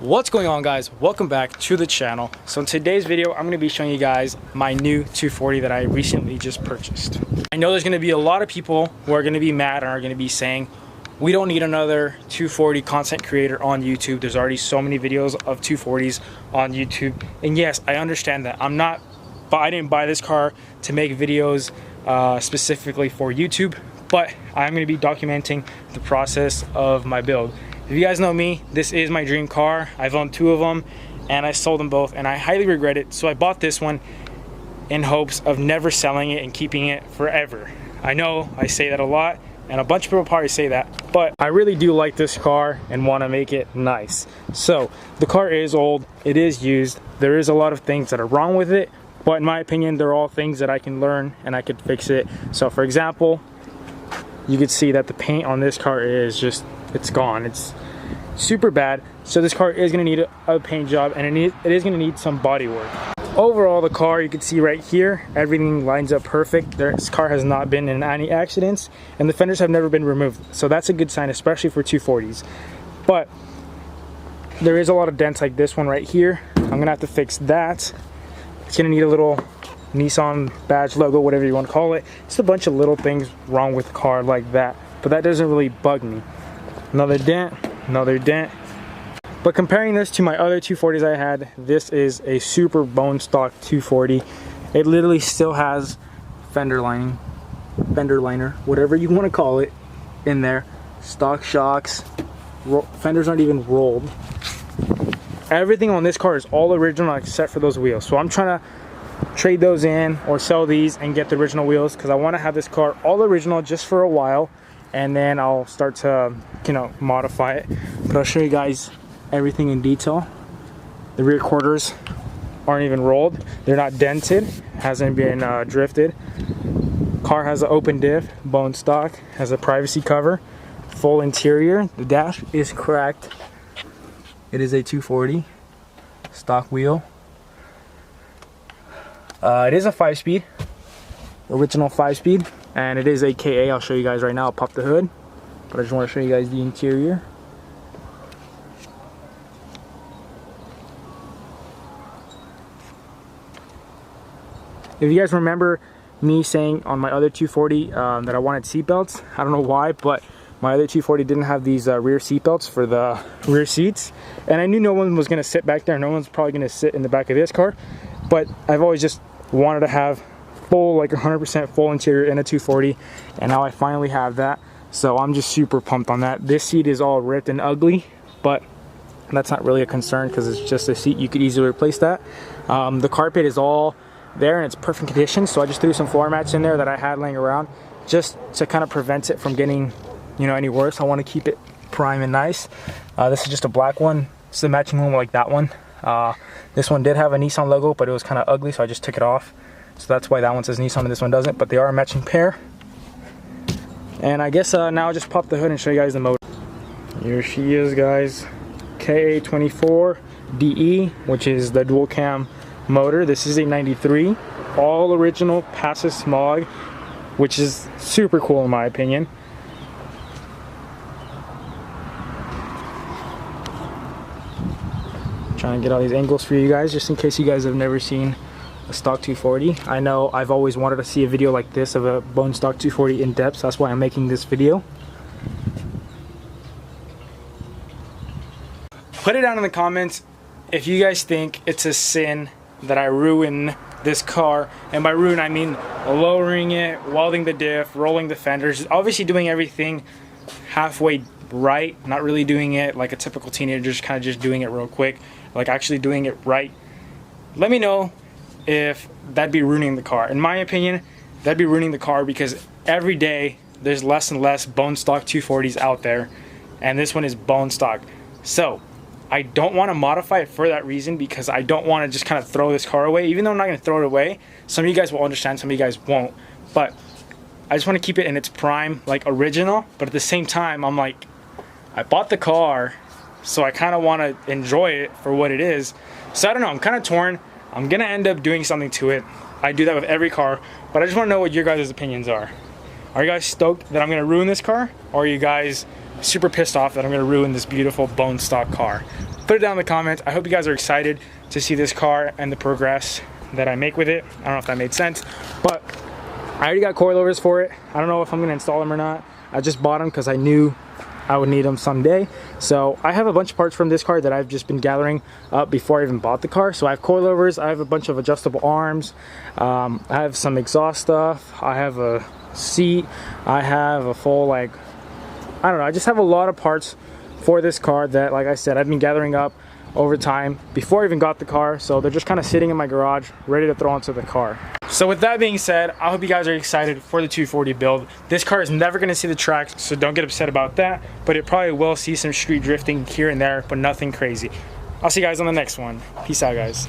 What's going on, guys? Welcome back to the channel. So in today's video, I'm going to be showing you guys my new 240 that I recently just purchased. I know there's going to be a lot of people who are going to be mad and are going to be saying, we don't need another 240 content creator on YouTube. There's already so many videos of 240s on YouTube. And yes, I understand that. I didn't buy this car to make videos specifically for YouTube, but I'm going to be documenting the process of my build. If you guys know me, this is my dream car. I've owned two of them and I sold them both and I highly regret it. So I bought this one in hopes of never selling it and keeping it forever. I know I say that a lot and a bunch of people probably say that, but I really do like this car and want to make it nice. So the car is old, it is used. There is a lot of things that are wrong with it, but in my opinion, they're all things that I can learn and I could fix it. So for example, you could see that the paint on this car is just, it's gone. It's super bad. So this car is going to need a paint job and it is going to need some body work. Overall, the car, you can see right here, everything lines up perfect. This car has not been in any accidents and the fenders have never been removed. So that's a good sign, especially for 240s. But there is a lot of dents like this one right here. I'm going to have to fix that. It's going to need a little Nissan badge logo, whatever you want to call it. Just a bunch of little things wrong with the car like that. But that doesn't really bug me. Another dent, another dent. But comparing this to my other 240s I had, this is a super bone stock 240. It literally still has fender liner, whatever you want to call it, in there. Stock shocks, fenders aren't even rolled. Everything on this car is all original except for those wheels. So I'm trying to trade those in or sell these and get the original wheels because I want to have this car all original just for a while. And then I'll start to, modify it. But I'll show you guys everything in detail. The rear quarters aren't even rolled. They're not dented. Hasn't been drifted. Car has an open diff, bone stock, has a privacy cover, full interior. The dash is cracked. It is a 240 stock wheel. It is a 5-speed, original 5-speed. And it is a KA. I'll show you guys right now. I'll pop the hood, but I just want to show you guys the interior. If you guys remember me saying on my other 240 that I wanted seatbelts, I don't know why, but my other 240 didn't have these rear seatbelts for the rear seats. And I knew no one was going to sit back there. No one's probably going to sit in the back of this car. But I've always just wanted to have full, like 100% full interior in a 240, and now I finally have that. So I'm just super pumped on that. This seat is all ripped and ugly, but that's not really a concern because it's just a seat. You could easily replace that. The carpet is all there and it's perfect condition, so I just threw some floor mats in there that I had laying around just to kind of prevent it from getting any worse. I want to keep it prime and nice. This is just a black one. It's the matching one like that one. This one did have a Nissan logo, but it was kind of ugly, so I just took it off. So that's why that one says Nissan and this one doesn't, but they are a matching pair. And I guess now I'll just pop the hood and show you guys the motor. Here she is, guys. KA24DE, which is the dual cam motor. This is a 93, all original, passes smog, which is super cool in my opinion. Trying to get all these angles for you guys, just in case you guys have never seen a stock 240. I know I've always wanted to see a video like this of a bone stock 240 in depth, so that's why I'm making this video. Put it down in the comments if you guys think it's a sin that I ruin this car, and by ruin I mean lowering it, welding the diff, rolling the fenders, obviously doing everything halfway right, not really doing it like a typical teenager, just kind of just doing it real quick, like actually doing it right. Let me know if that'd be ruining the car. In my opinion, that'd be ruining the car because every day there's less and less bone stock 240s out there, and this one is bone stock. So I don't want to modify it for that reason, because I don't want to just kind of throw this car away. Even though I'm not going to throw it away, some of you guys will understand, some of you guys won't, but I just want to keep it in its prime, like original. But at the same time, I'm like, I bought the car, so I kind of want to enjoy it for what it is. So I don't know, I'm kind of torn. I'm gonna end up doing something to it. I do that with every car, but I just want to know what your guys' opinions are. Are you guys stoked that I'm gonna ruin this car, or are you guys super pissed off that I'm gonna ruin this beautiful bone stock car? Put it down in the comments. I hope you guys are excited to see this car and the progress that I make with it. I don't know if that made sense, but I already got coilovers for it. I don't know if I'm gonna install them or not. I just bought them because I knew I would need them someday. So I have a bunch of parts from this car that I've just been gathering up before I even bought the car. So I have coilovers, I have a bunch of adjustable arms, I have some exhaust stuff, I have a seat, I have a full, like, I don't know, I just have a lot of parts for this car that, like I said, I've been gathering up over time before I even got the car. So they're just kind of sitting in my garage ready to throw into the car. So with that being said, I hope you guys are excited for the 240 build. This car is never going to see the track, so don't get upset about that, but it probably will see some street drifting here and there, but nothing crazy. I'll see you guys on the next one. Peace out, guys.